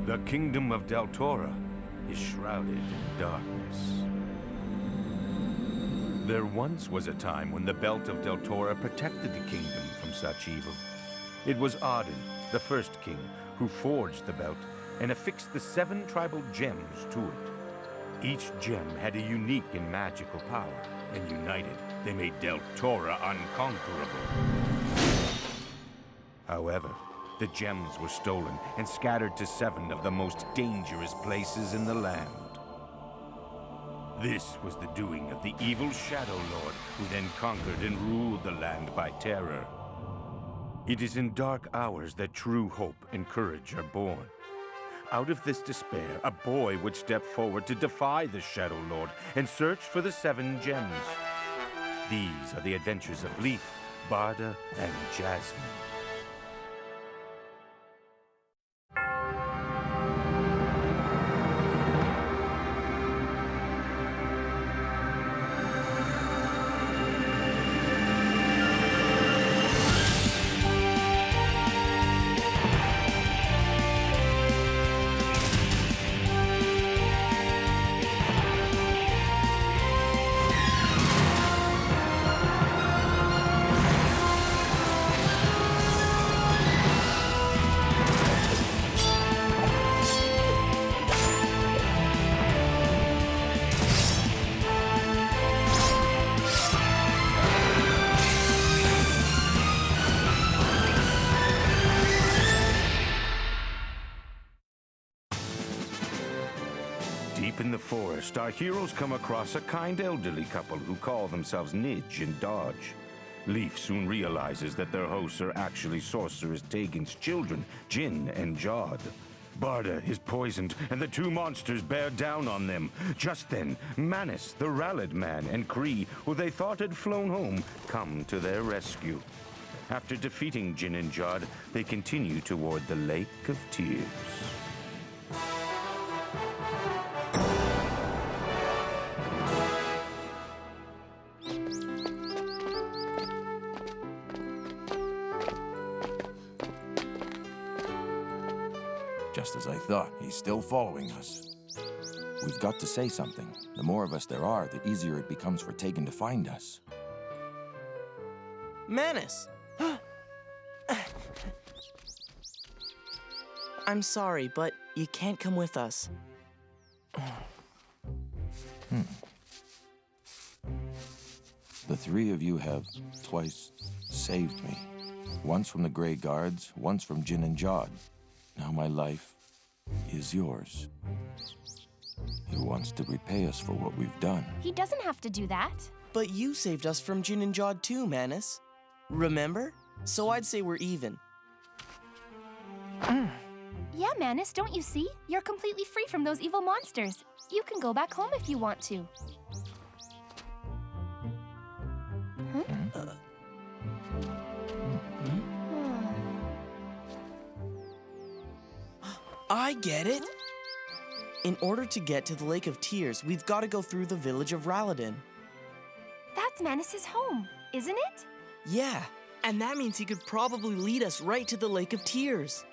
The kingdom of Deltora is shrouded in darkness. There once was a time when the belt of Deltora protected the kingdom from such evil. It was Arden, the first king, who forged the belt and affixed the 7 tribal gems to it. Each gem had a unique and magical power, and united, they made Deltora unconquerable. However, the gems were stolen and scattered to 7 of the most dangerous places in the land. This was the doing of the evil Shadow Lord, who then conquered and ruled the land by terror. It is in dark hours that true hope and courage are born. Out of this despair, a boy would step forward to defy the Shadow Lord and search for the 7 gems. These are the adventures of Lief, Barda, and Jasmine. Deep in the forest, our heroes come across a kind elderly couple who call themselves Nidge and Dodge. Lief soon realizes that their hosts are actually sorceress Tegan's children, Jin and Jod. Barda is poisoned, and the 2 monsters bear down on them. Just then, Manus, the Rallad man, and Kree, who they thought had flown home, come to their rescue. After defeating Jin and Jod, they continue toward the Lake of Tears. Just as I thought, he's still following us. We've got to say something. The more of us there are, the easier it becomes for Tegan to find us. Manus! I'm sorry, but you can't come with us. The 3 of you have twice saved me. Once from the Grey Guards, once from Jin and Jod. Now my life is yours. He wants to repay us for what we've done. He doesn't have to do that. But you saved us from Jin and Jod too, Manus. Remember? So I'd say we're even. Yeah, Manus, don't you see? You're completely free from those evil monsters. You can go back home if you want to. I get it! In order to get to the Lake of Tears, we've got to go through the village of Ralladin. That's Manus's home, isn't it? Yeah, and that means he could probably lead us right to the Lake of Tears.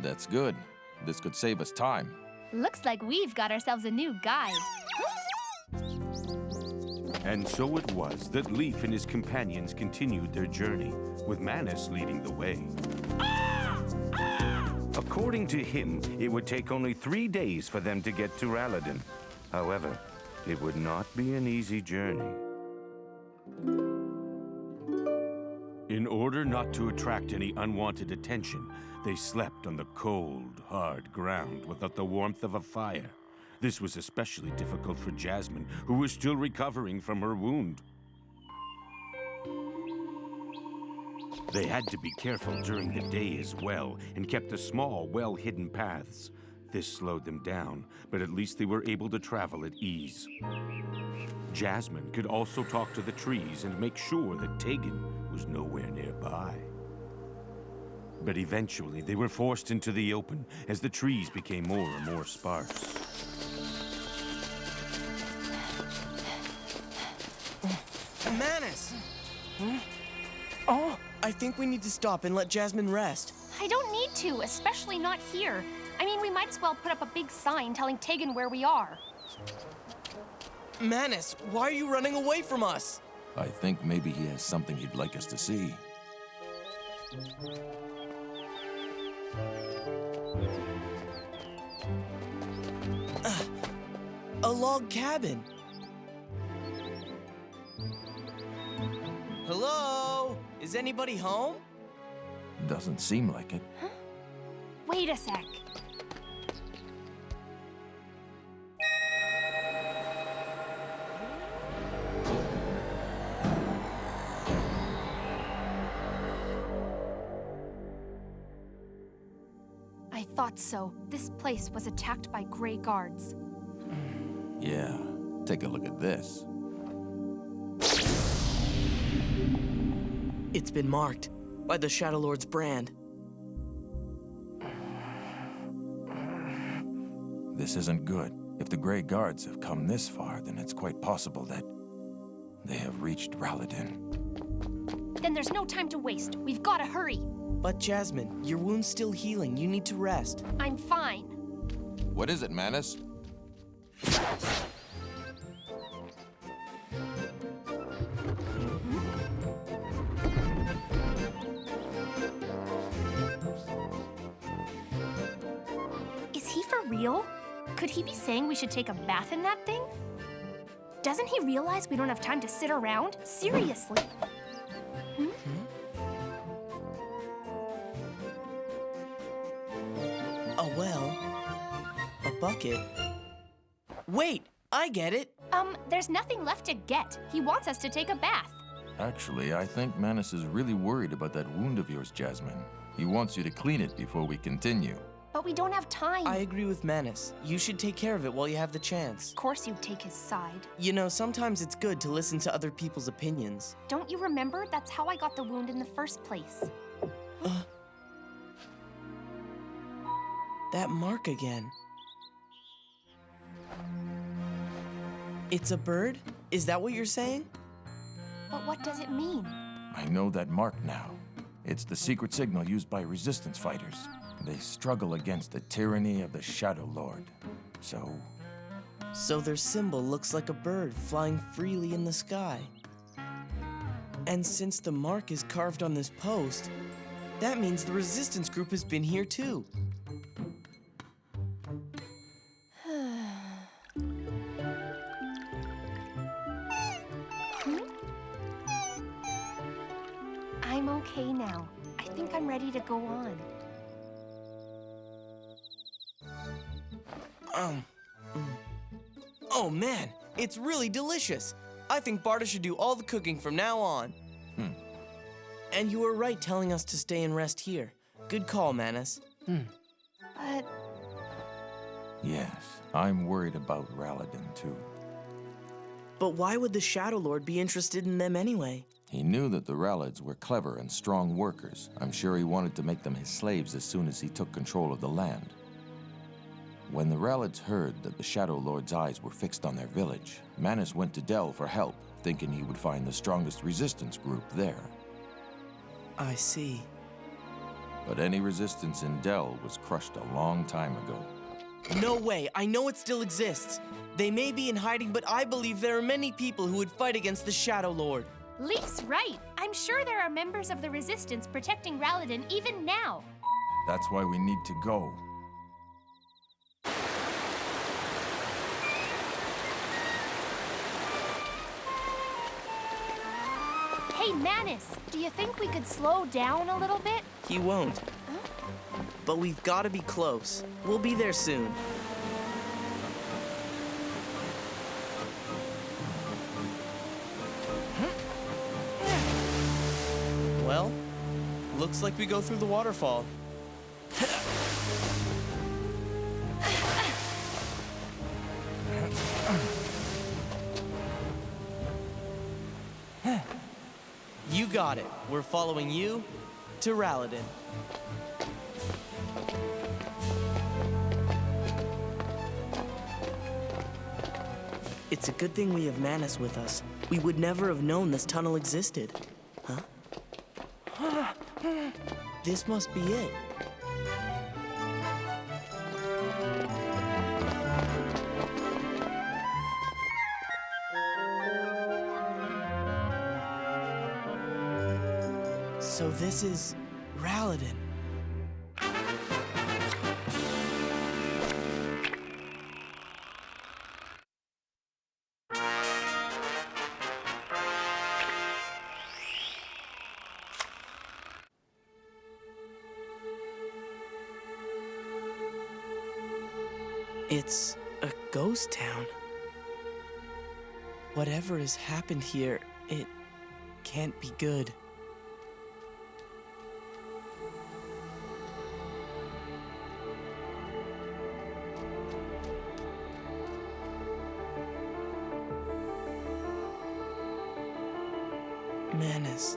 That's good. This could save us time. Looks like we've got ourselves a new guide. And so it was that Lief and his companions continued their journey, with Manus leading the way. According to him, it would take only 3 days for them to get to Ralladin. However, it would not be an easy journey. In order not to attract any unwanted attention, they slept on the cold, hard ground without the warmth of a fire. This was especially difficult for Jasmine, who was still recovering from her wound. They had to be careful during the day as well, and kept to small, well-hidden paths. This slowed them down, but at least they were able to travel at ease. Jasmine could also talk to the trees and make sure that Tegan was nowhere nearby. But eventually, they were forced into the open as the trees became more and more sparse. Manus! Oh, I think we need to stop and let Jasmine rest. I don't need to, especially not here. I mean, we might as well put up a big sign telling Tegan where we are. Manus, why are you running away from us? I think maybe he has something he'd like us to see. A log cabin. Hello? Is anybody home? Doesn't seem like it. Wait a sec. I thought so. This place was attacked by Grey Guards. Yeah, take a look at this. It's been marked by the Shadow Lord's brand. This isn't good. If the Grey Guards have come this far, then it's quite possible that they have reached Raladan. Then there's no time to waste. We've got to hurry. But Jasmine, your wound's still healing. You need to rest. I'm fine. What is it, Manus? Is he for real? Could he be saying we should take a bath in that thing? Doesn't he realize we don't have time to sit around? Seriously. A well, a bucket. Wait, I get it. There's nothing left to get. He wants us to take a bath. Actually, I think Manus is really worried about that wound of yours, Jasmine. He wants you to clean it before we continue. But we don't have time. I agree with Manus. You should take care of it while you have the chance. Of course you'd take his side. You know, sometimes it's good to listen to other people's opinions. Don't you remember? That's how I got the wound in the first place. That mark again. It's a bird? Is that what you're saying? But what does it mean? I know that mark now. It's the secret signal used by resistance fighters. They struggle against the tyranny of the Shadow Lord. So their symbol looks like a bird flying freely in the sky. And since the mark is carved on this post, that means the resistance group has been here too. I'm okay now. I think I'm ready to go on. Oh man, it's really delicious. I think Barta should do all the cooking from now on. And you were right telling us to stay and rest here. Good call, Manus. But yes, I'm worried about Raladan too. But why would the Shadow Lord be interested in them anyway? He knew that the Ralids were clever and strong workers. I'm sure he wanted to make them his slaves as soon as he took control of the land. When the Ralids heard that the Shadow Lord's eyes were fixed on their village, Manus went to Del for help, thinking he would find the strongest resistance group there. I see. But any resistance in Del was crushed a long time ago. No way, I know it still exists. They may be in hiding, but I believe there are many people who would fight against the Shadow Lord. Lief's right. I'm sure there are members of the Resistance protecting Raladan even now. That's why we need to go. Hey, Manus, do you think we could slow down a little bit? He won't. Huh? But we've got to be close. We'll be there soon. Well, looks like we go through the waterfall. You got it. We're following you to Raladan. It's a good thing we have Manus with us. We would never have known this tunnel existed. Huh? This must be it. So this is Raladin. It's a ghost town. Whatever has happened here, it can't be good. Manus.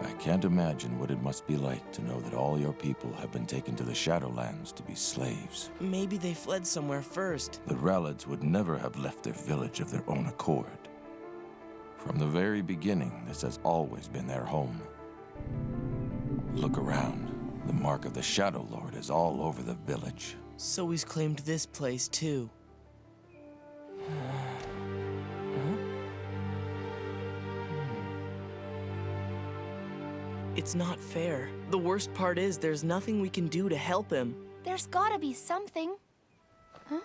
I can't imagine what it must be like to know that all your people have been taken to the Shadowlands to be slaves. Maybe they fled somewhere first. The Rallids would never have left their village of their own accord. From the very beginning, this has always been their home. Look around. The mark of the Shadow Lord is all over the village. So he's claimed this place, too. It's not fair. The worst part is there's nothing we can do to help him. There's gotta be something. Huh?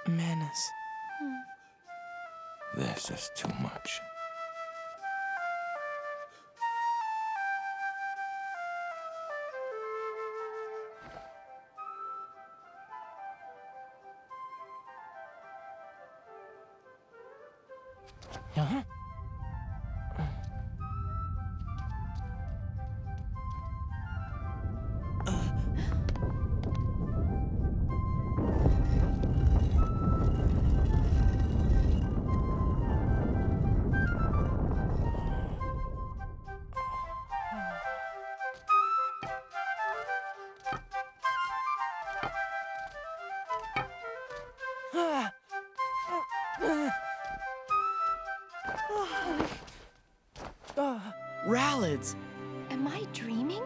Manus. This is too much. Huh? Rallids! Am I dreaming?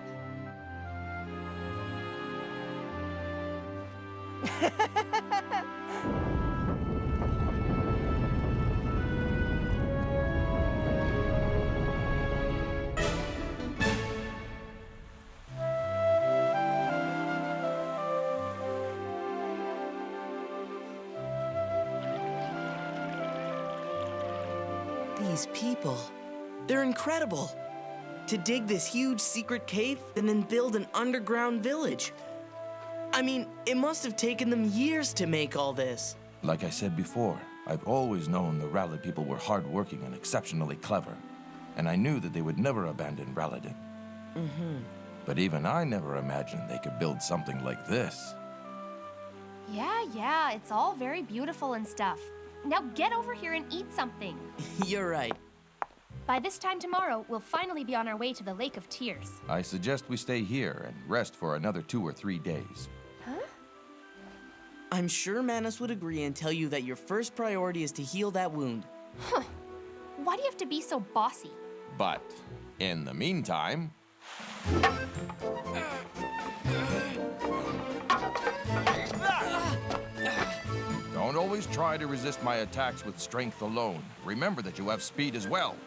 These people, they're incredible. To dig this huge secret cave and then build an underground village. I mean, it must have taken them years to make all this. Like I said before, I've always known the Rallid people were hardworking and exceptionally clever. And I knew that they would never abandon Raladin. But even I never imagined they could build something like this. Yeah, it's all very beautiful and stuff. Now get over here and eat something. You're right. By this time tomorrow, we'll finally be on our way to the Lake of Tears. I suggest we stay here and rest for another 2 or 3 days. Huh? I'm sure Manus would agree and tell you that your first priority is to heal that wound. Huh. Why do you have to be so bossy? But in the meantime... Don't always try to resist my attacks with strength alone. Remember that you have speed as well.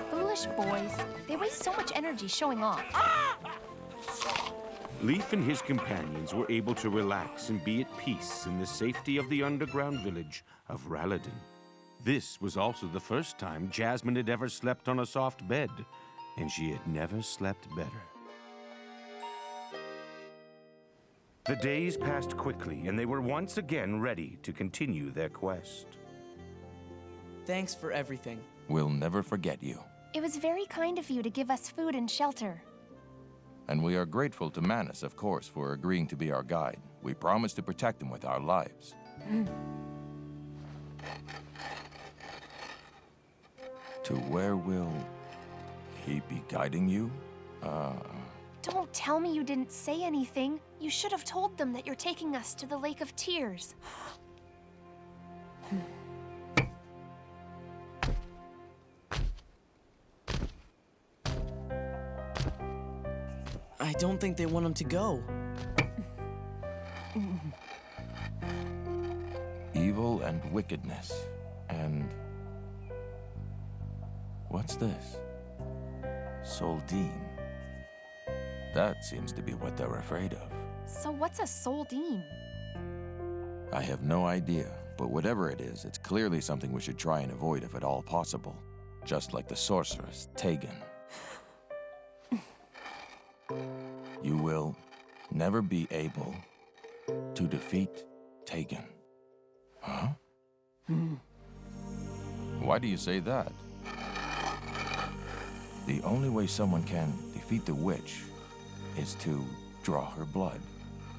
Foolish boys. They waste so much energy showing off. Lief and his companions were able to relax and be at peace in the safety of the underground village of Raladin. This was also the first time Jasmine had ever slept on a soft bed, and she had never slept better. The days passed quickly, and they were once again ready to continue their quest. Thanks for everything. We'll never forget you. It was very kind of you to give us food and shelter. And we are grateful to Manus, of course, for agreeing to be our guide. We promise to protect him with our lives. To where will he be guiding you? Don't tell me you didn't say anything. You should have told them that you're taking us to the Lake of Tears. I don't think they want him to go. Evil and wickedness. And... what's this? Soldine. That seems to be what they're afraid of. So what's a Soldine? I have no idea, but whatever it is, it's clearly something we should try and avoid if at all possible. Just like the sorceress, Tegan. You will never be able to defeat Tegan. Huh? Why do you say that? The only way someone can defeat the witch is to draw her blood.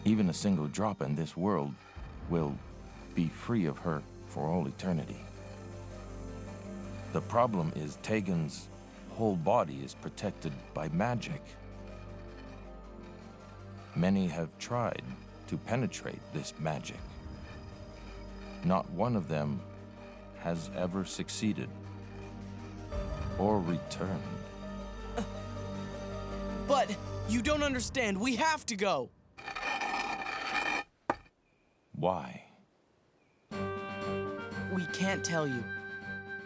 Even a single drop in this world will be free of her for all eternity. The problem is Tegan's whole body is protected by magic. Many have tried to penetrate this magic. Not one of them has ever succeeded or returned. But you don't understand. We have to go. Why? We can't tell you.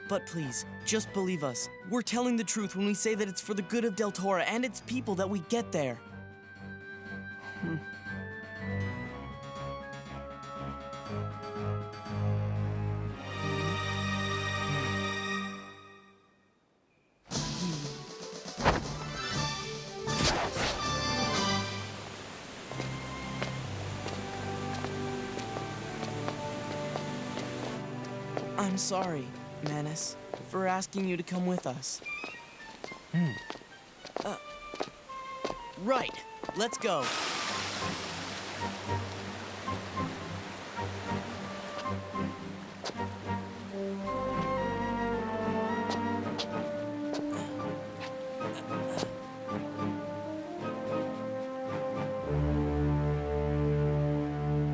But please, just believe us. We're telling the truth when we say that it's for the good of Deltora and its people that we get there. I'm sorry, Manus, for asking you to come with us. Right, let's go.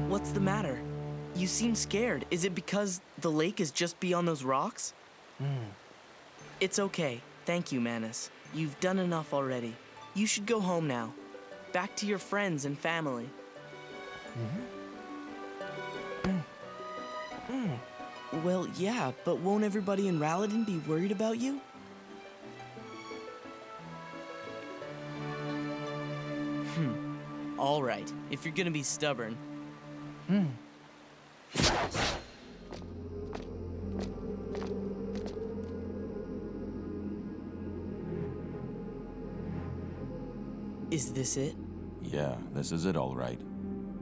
What's the matter? You seem scared. Is it because the lake is just beyond those rocks? It's okay. Thank you, Manus. You've done enough already. You should go home now. Back to your friends and family. Well, yeah, but won't everybody in Raladin be worried about you? All right, if you're gonna be stubborn. Is this it? Yeah, this is it all right.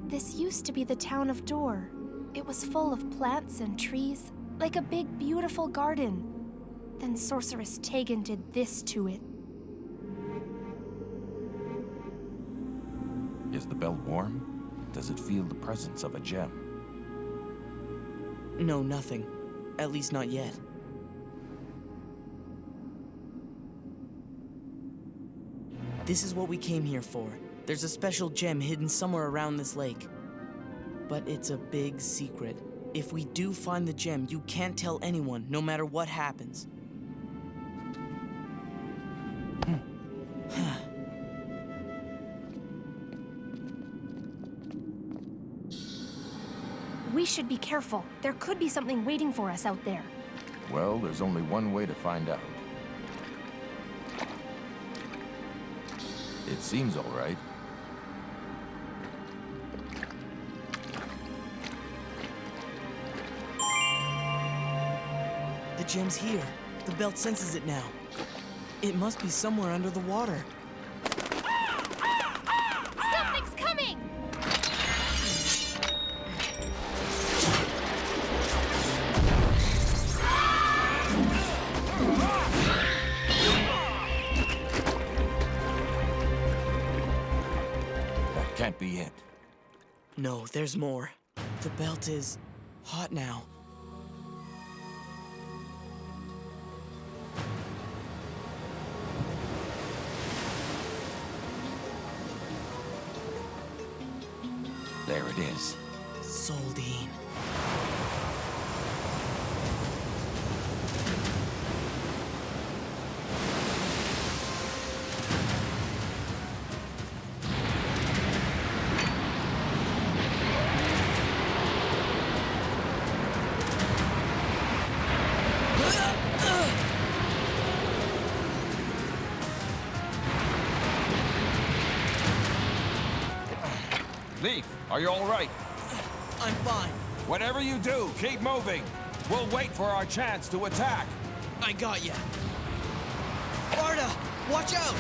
This used to be the town of Dor. It was full of plants and trees, like a big, beautiful garden. Then Sorceress Tegan did this to it. Is the belt warm? Does it feel the presence of a gem? No, nothing. At least not yet. This is what we came here for. There's a special gem hidden somewhere around this lake. But it's a big secret. If we do find the gem, you can't tell anyone, no matter what happens. We should be careful. There could be something waiting for us out there. Well, there's only one way to find out. It seems all right. The gem's here. The belt senses it now. It must be somewhere under the water. Something's coming! can't be it. No, there's more. The belt is hot now. There it is. Soldine. Lief, are you all right? I'm fine. Whatever you do, keep moving. We'll wait for our chance to attack. I got ya. Varda, watch out!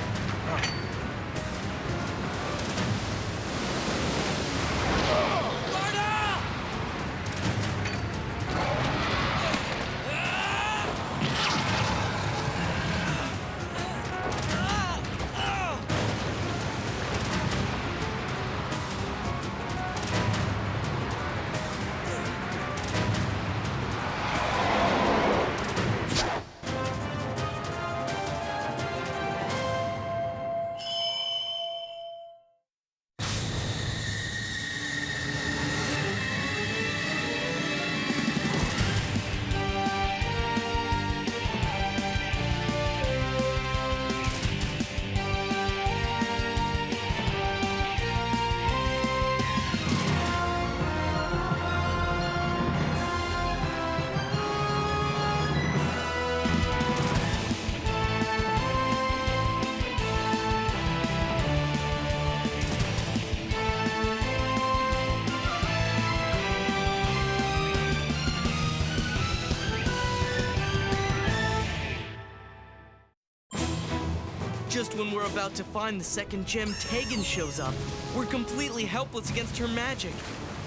Just when we're about to find the second gem, Tegan shows up. We're completely helpless against her magic.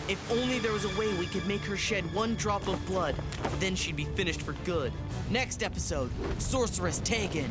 If only there was a way we could make her shed one drop of blood, then she'd be finished for good. Next episode, Sorceress Tegan.